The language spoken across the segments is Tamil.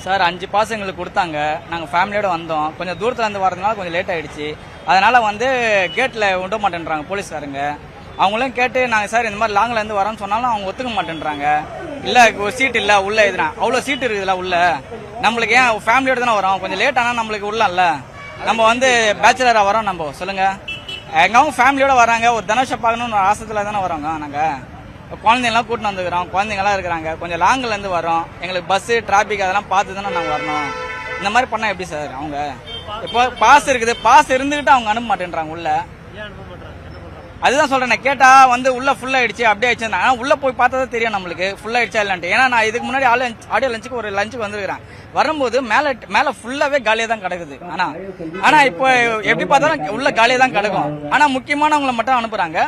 சார் 5 பாஸ் எங்களுக்கு கொடுத்தாங்க. நாங்கள் ஃபேமிலியோட வந்தோம். கொஞ்சம் தூரத்தில் இருந்து வரதுனால கொஞ்சம் லேட் ஆகிடுச்சு. அதனால் கேட்டில் விட மாட்டேன்றாங்க போலீஸ்காரங்க. அவங்களும் கேட்டு நாங்கள் சார் இந்த மாதிரி லாங்கில் இருந்து வரோன்னு சொன்னாலும் அவங்க ஒத்துக்க மாட்டேன்றாங்க. இல்லை ஒரு சீட் இல்லை உள்ளே எதுனா அவ்வளோ சீட் இருக்குதுல்ல உள்ள, நம்மளுக்கு ஏன் ஃபேமிலியோட தானே வரோம், கொஞ்சம் லேட் ஆனால் நம்மளுக்கு உள்ளல. நம்ம பேச்சுலராக வரோம். நம்ம சொல்லுங்கள், எங்காவும் ஃபேமிலியோட வராங்க, ஒரு தனுஷை பார்க்கணுன்னு ஒரு ஆசத்தில் தானே வரோங்க. நாங்கள் குழந்தைங்களாம் கூட்டின்னு வந்துக்கிறோம், குழந்தைங்களாம் இருக்கிறாங்க, கொஞ்சம் லாங்கிலேருந்து வரோம். எங்களுக்கு பஸ்ஸு டிராஃபிக் அதெல்லாம் பார்த்து தானே நாங்கள் வரணும். இந்த மாதிரி பண்ணால் எப்படி சார்? அவங்க இப்போ பாஸ் இருக்குது, பாஸ் இருந்துக்கிட்டு அவங்க அனுப்ப மாட்டேன்றாங்க உள்ள. அதுதான் சொல்றேன், நான் கேட்டா உள்ள ஃபுல் ஆயிடுச்சு அப்படியே ஆயிடுச்சு. ஆனால் உள்ள போய் பார்த்தா தான் தெரியும் நம்மளுக்கு ஃபுல் ஆயிடுச்சா இல்லன்ட்டு. ஏன்னா நான் இதுக்கு முன்னாடி ஆடியோ லஞ்சுக்கு ஒரு லஞ்சுக்கு வந்துருக்கிறேன். வரும்போது மேல ஃபுல்லாவே காலியா தான் கிடக்குது. ஆனா இப்போ எப்படி பார்த்தாலும் உள்ள காலியா தான் கிடக்கும். ஆனா முக்கியமானவங்களை மட்டும் அனுப்புறாங்க.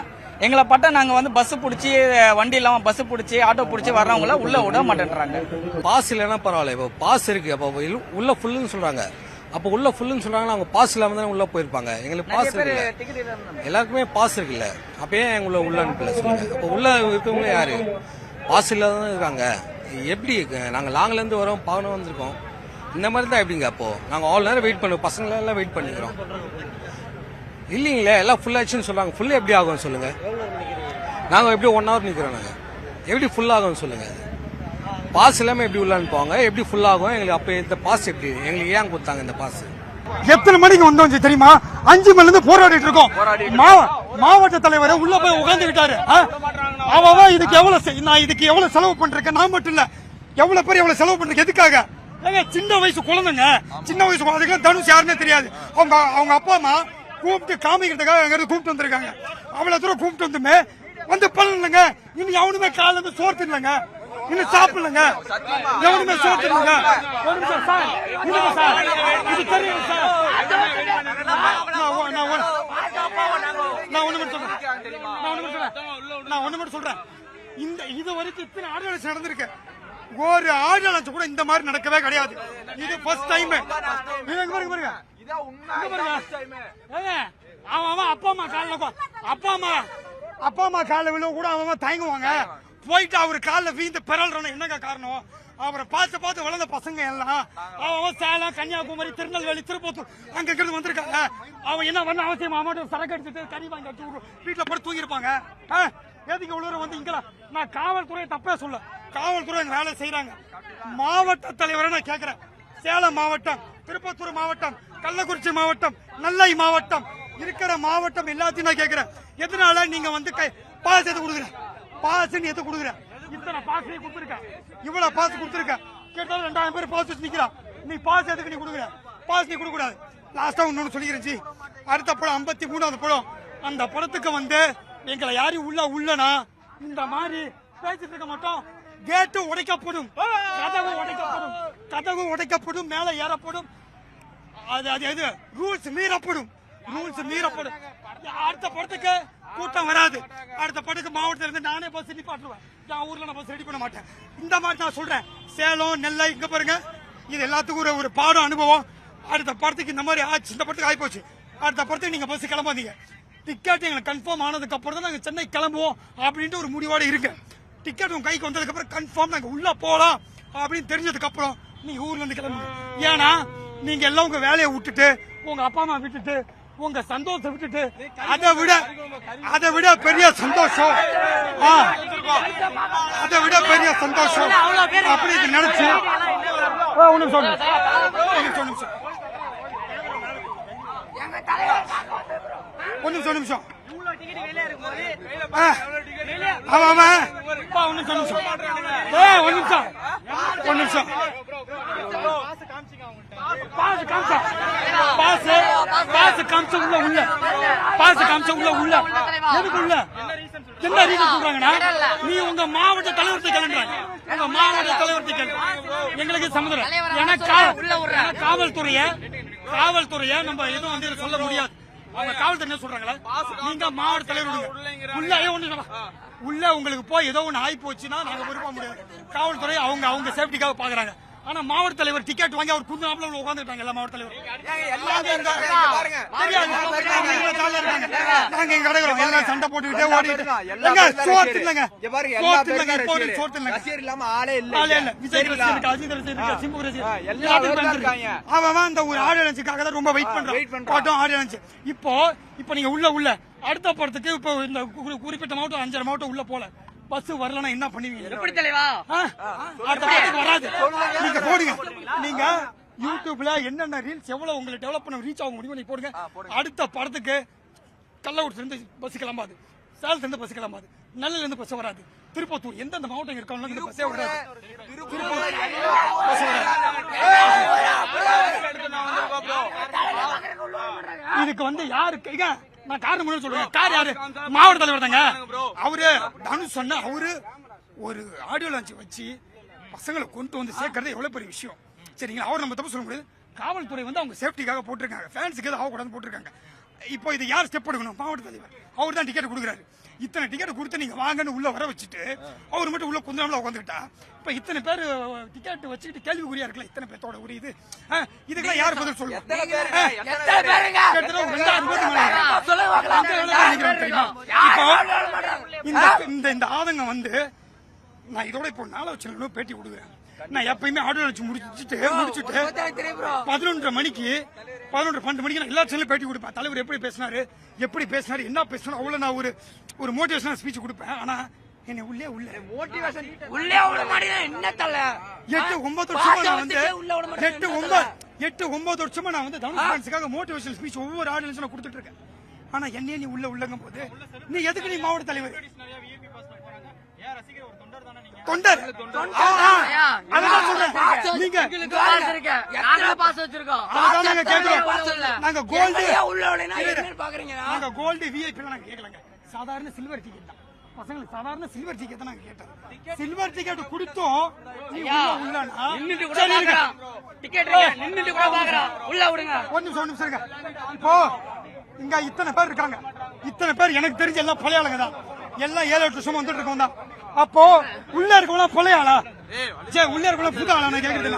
எங்களை பட்ட நாங்க பஸ் பிடிச்சி, வண்டி இல்லாம பஸ் பிடிச்சி, ஆட்டோ பிடிச்சி வர்றவங்கள உள்ள விட மாட்டேன்றாங்க. பாஸ் இல்லைன்னா பரவாயில்ல, இப்போ பாஸ் இருக்கு, அப்போ உள்ள ஃபுல்லுன்னு சொல்றாங்க. அப்போ உள்ள ஃபுல்லுன்னு சொல்றாங்க, அவங்க பாஸ் இல்லாம தானே உள்ள போயிருப்பாங்க. எங்களுக்கு பாஸ் இருக்குல்ல, எல்லாருக்குமே பாஸ் இருக்குல்ல, அப்பயே எங்களை உள்ள அனுப்பல சொல்லுங்க. அப்போ உள்ள இருக்கவங்களே யாரு? பாஸ் இல்லாதான் இருக்காங்க. எப்படி நாங்க லாங்ல இருந்து வரோம், பார்க்கணும் வந்திருக்கோம். இந்த மாதிரி தான் எப்படிங்க? அப்போ நாங்க ஆல் நேரம் வெயிட் பண்ணுவோம், பசங்க எல்லாம் வெயிட் பண்ணிக்கிறோம். இல்லீங்களே, எல்லாம் ஃபுல் ஆச்சுன்னு சொல்றாங்க. ஃபுல் எப்படி ஆகும் சொல்லுங்க? நாங்க எப்படி 1 hour நிக்கிறோம், நாங்க எப்படி ஃபுல் ஆகும் சொல்லுங்க? பாஸ் எல்லாமே எப்படி உள்ள அனுப்புவாங்க, எப்படி ஃபுல் ஆகும் எங்களுக்கு? அப்ப இந்த பாஸ் எப்படி எங்களுக்கு ஏன் கொடுத்தாங்க இந்த பாஸ்? எத்தனை மணிக்கு வந்தோம் தெரியுமா? 5 மணில இருந்து போராடிட்டு இருக்கோம். மாவட்ட தலைவர் உள்ள போய் உட்கார்ந்து விட்டாரு. அவன் இதுக்கு எவ்வளவு செலவு பண்றேன், நான் மட்டும் இல்ல, எவ்வளவு பேர் எவ்வளவு செலவு பண்றேன், எதுக்காக? சின்ன வயசு குழந்தைங்க, சின்ன வயசு அதுக்கெல்லாம் தனுஷ் யாருன்னே தெரியாது. அவங்க அப்பா அம்மா கூப்பிட்டு காமிக்கிறதுக்காக அங்க இருந்து கூப்பிட்டு வந்திருக்காங்க. அவ்வளவு தூரம் கூப்பிட்டு வந்துமே பல்லங்க. இன்னும் எவனுமே காலையில இருந்து சோறு தின்னலங்க, இன்னும் சாப்பிடலங்க, எவனுமே சோறு தின்னலங்க. ஒரு நிமிஷம் சார், இல்லங்க சார், இது தெரியும் சார். நான் ஒண்ணு மட்டும் சொல்றேன். இது வரைக்கும் இத்தனை ஆடியோ லஞ்ச் நடந்திருக்கு, ஒரு ஆடியோ லஞ்ச் கூட இந்த மாதிரி நடக்கவே கிடையாது. இது ஃபர்ஸ்ட் டைம். பாருங்க, அவன் அப்பா அம்மா காலில் விழுவ கூட அவன் தயங்குவாங்க. போயிட்டு அவரு காலில் வீந்து பெறல்றான என்னங்க காரணம்? அவரை பார்த்து வளர்ந்த பசங்க எல்லாம் அவன் சேலம், கன்னியாகுமரி, திருநெல்வேலி, திருப்பத்தூர் அங்க இருந்து வந்திருக்காங்க. அவன் என்ன பண்ண அவசியம்? அவன் சரக்கு எடுத்துட்டு கறி வாங்கி வச்சு வீட்டுல போட்டு தூங்கிருப்பாங்க. எதுக்கு இவ்வளவு இங்க? நான் காவல்துறையை தப்பே சொல்ல, காவல்துறை வேலை செய்யறாங்க. மாவட்ட தலைவரை நான் கேட்கிறேன். சேலம் மாவட்டம், திருப்பத்தூர் மாவட்டம், கள்ளக்குறிச்சி மாவட்டம், நெல்லை மாவட்டம் இருக்கிற மாவட்டம் எல்லாத்தையும் நான் கேட்கிறேன். எதனால நீங்க பாஸ் எது கொடுக்குற? பாஸ் எது கொடுக்குற? இத்தனை பாஸ் நீ கொடுத்துருக்க, இவ்வளவு பாஸ் கொடுத்துருக்க, கேட்டாலும் 2000 பேர் பாஸ் வச்சு நிக்கிறான். நீ பாஸ் எதுக்கு நீ கொடுக்குற? பாஸ் நீ கொடுக்க கூடாது. லாஸ்டா ஒன்னு சொல்லிக்கிறேன். அடுத்த படம் 53வது படம். அந்த படத்துக்கு எங்களை யாரும் உள்ளனா இந்த மாதிரி பேசிட்டு இருக்க மாட்டோம். கேட்டு உடைக்கப்படும், கதவு உடைக்கப்படும், மேல ஏறப்படும். அது ரூல்ஸ் மீறப்படும். அடுத்த படத்துக்கு கூட்டம் வராது. அடுத்த படத்துக்கு மாவட்டத்துல இருந்து நானே பஸ் நிப்பாட்டுவேன். என் ஊர்ல நான் பஸ் ரெடி பண்ண மாட்டேன். இந்த மாதிரி நான் சொல்றேன். சேலம், நெல்லை இங்க பாருங்க, இது எல்லாத்துக்கும் ஒரு பாடம் அனுபவம். அடுத்த படத்துக்கு இந்த மாதிரி ஆச்சு, இந்த படத்துக்கு ஆகி போச்சு. அடுத்த படத்துக்கு நீங்க பஸ் கிளம்பாதீங்க. டிக்கெட் எங்களுக்கு கன்ஃபார்ம் ஆனதுக்கு அப்புறம் தான் நாங்க சென்னை கிளம்புவோம் அப்படின்ட்டு ஒரு முடிவோட இருக்கு. டிக்கெட் உங்க கைக்கு வந்ததுக்கு அப்புறம் கன்ஃபார்ம் நாங்க உள்ள போலாம் அப்படின்னு தெரிஞ்சதுக்கு அப்புறம் நீங்க ஊர்ல இருந்து கிளம்புங்க. ஏன்னா நீங்க எல்லாம் உங்க வேலையை விட்டுட்டு, உங்க அப்பா அம்மா விட்டுட்டு, உங்க சந்தோஷம் விட்டுட்டு, அதை விட பெரிய சந்தோஷம், அப்படி நினைச்சு ஒரு நிமிஷம் என்ன ரீசன் சொல்றாங்கன்னா, நீ உங்க மாவட்ட தலைவர்கிட்ட கிளம்புறாங்க. உங்க மாவட்ட தலைவர்கிட்ட எங்களுக்கு சம்மதம். ஏன்னா காவல்துறைய நம்ம எதுவும் சொல்ல முடியாது. அவங்க காவல்துறை என்ன சொல்றாங்களா, நீங்க மாவட்ட தலைவர் உள்ள உங்களுக்கு போய் ஏதோ ஒண்ணு ஆகி போச்சுன்னா நாங்க விரும்ப முடியாது. காவல்துறை அவங்க சேஃப்டிக்காக பாக்குறாங்க. ஆனா மாவட்ட தலைவர் டிக்கெட் வாங்கி அவர் குடும்பத்துல உட்காந்துட்டாங்க எல்லா மாவட்ட தலைவர் நாங்க எங்க கிடக்குறோம் எல்லாம் சண்டை போட்டுக்கிட்டே ஓடிட்டு சோத்து இல்லங்க அவன் அந்த ஒரு ஆடியன்ஸுக்காக தான் ரொம்ப வெயிட் பண்றான் ஆடியன்ஸ். இப்போ நீங்க உள்ள அடுத்த படத்துக்கு இப்போ இந்த குறிப்பிட்ட மாவட்டம் 5 மாவட்டம் உள்ள போல பஸ் வரலன்னா என்ன பண்ணுவீங்க? எப்படி தலைவா வராது. நீங்க போடுங்க. நீங்க யூடியூப்ல என்னென்ன ரீல்ஸ் எவ்வளவு உங்களுக்கு டெவலப் பண்ண ரீச் ஆக முடியும் நீங்க போடுங்க. அடுத்த படத்துக்கு கள்ளக்குறிச்சில இருந்து பஸ் கிளம்பாது, சேலத்துல இருந்து பஸ் கிளம்பாது, நெல்லையில இருந்து பஸ் வராது, திருப்பத்தூர் எந்தெந்த மாவட்டம் இருக்காங்க இந்த பஸ்ஸே வராது. இதுக்கு வந்து யாரு நான் காரணம் முன்னாடி சொல்றேன். கார் யாரு? மாவட்ட தலைவர் தாங்க. அவரு தனுஷ் சொன்ன அவரு ஒரு ஆடியோ லான்ச் வச்சு பசங்களை கொண்டு வந்து சேர்க்கறது எவ்வளவு பெரிய விஷயம். சரிங்களா? அவர் நம்ம தப்பு சொல்ல முடியாது. காவல்துறை வந்து அவங்க சேஃப்டிக்காக போட்டிருக்காங்க, ஃபேன்ஸுக்கு எதாவது ஆகக்கூடாது போட்டிருக்காங்க. இப்போ இது யார் ஸ்டெப் எடுக்கணும்? மாவட்ட தலைவர். அவர் தான் டிக்கெட் கொடுக்குறாரு. இத்தனை டிக்கெட் கொடுத்து நீங்க வாங்கன்னு உள்ள வர வச்சுட்டு அவர் மட்டும் உள்ள கொஞ்சம் உட்காந்துக்கிட்டா இப்ப இத்தனை பேர் டிக்கெட் வச்சுக்கிட்டு கேள்விக்குறியா இருக்கல. இத்தனை பேர்த்தோட ஒரு இதுக்கெல்லாம் யார் பதில் சொல்லுவாங்க? இந்த ஆதங்கம் வந்து நான் இதோட இப்போ 4 சேனலும் பேட்டி கொடுக்குறேன். நான் எப்பயுமே ஆடியோ வச்சு முடிச்சுட்டு 11:30 மணிக்கு 12 மணிக்கு நான் எல்லா சேனலும் பேட்டி கொடுப்பேன். தலைவர் எப்படி பேசினாரு என்ன பேசணும் அவ்வளவு நான் ஒரு மோட்டிவேஷனல் ஸ்பீச் கொடுப்பேன். ஆனா என்ன உள்ளே மோட்டிவேஷன் உள்ளே விட மாட்டேங்க. என்ன தல 8-9 வருஷமா நான் வந்து 8-9 வருஷமா நான் வந்து தனுஷ்காக மோட்டிவேஷனல் ஸ்பீச் ஒவ்வொரு ஆடியன்ஸும் நான் கொடுத்துட்டு இருக்கேன். ஆனா என்னையே நீ உள்ளங்கும் போது நீ எதுக்கு நீ மாவட்ட தலைவர் தொண்டர் அதான் சொல்றேன். நீங்க நாங்க கோல்டு விஐபி நாங்க கேட்கலங்க. சாதாரண சில்வர் டிக்கெட் தான் பசங்களுக்கு. சாதாரண சில்வர் டிக்கெட் தான் நாங்க கேட்டோம். சில்வர் டிக்கெட் கொடுத்தோம் ஒரு நிமிஷம் இருங்க. இப்போ இங்க இத்தனை பேர் இருக்காங்க. இத்தனை பேர் எனக்கு தெரிஞ்ச எல்லாம் பழைய ஆளுங்க தான். எல்லாம் 7-8 வருஷமா வந்துட்டு இருக்கோம் தான். அப்போ உள்ள இருக்கவங்க பழைய ஆளா? உள்ள இருக்கவங்க புது ஆளா? நான் கேக்குறது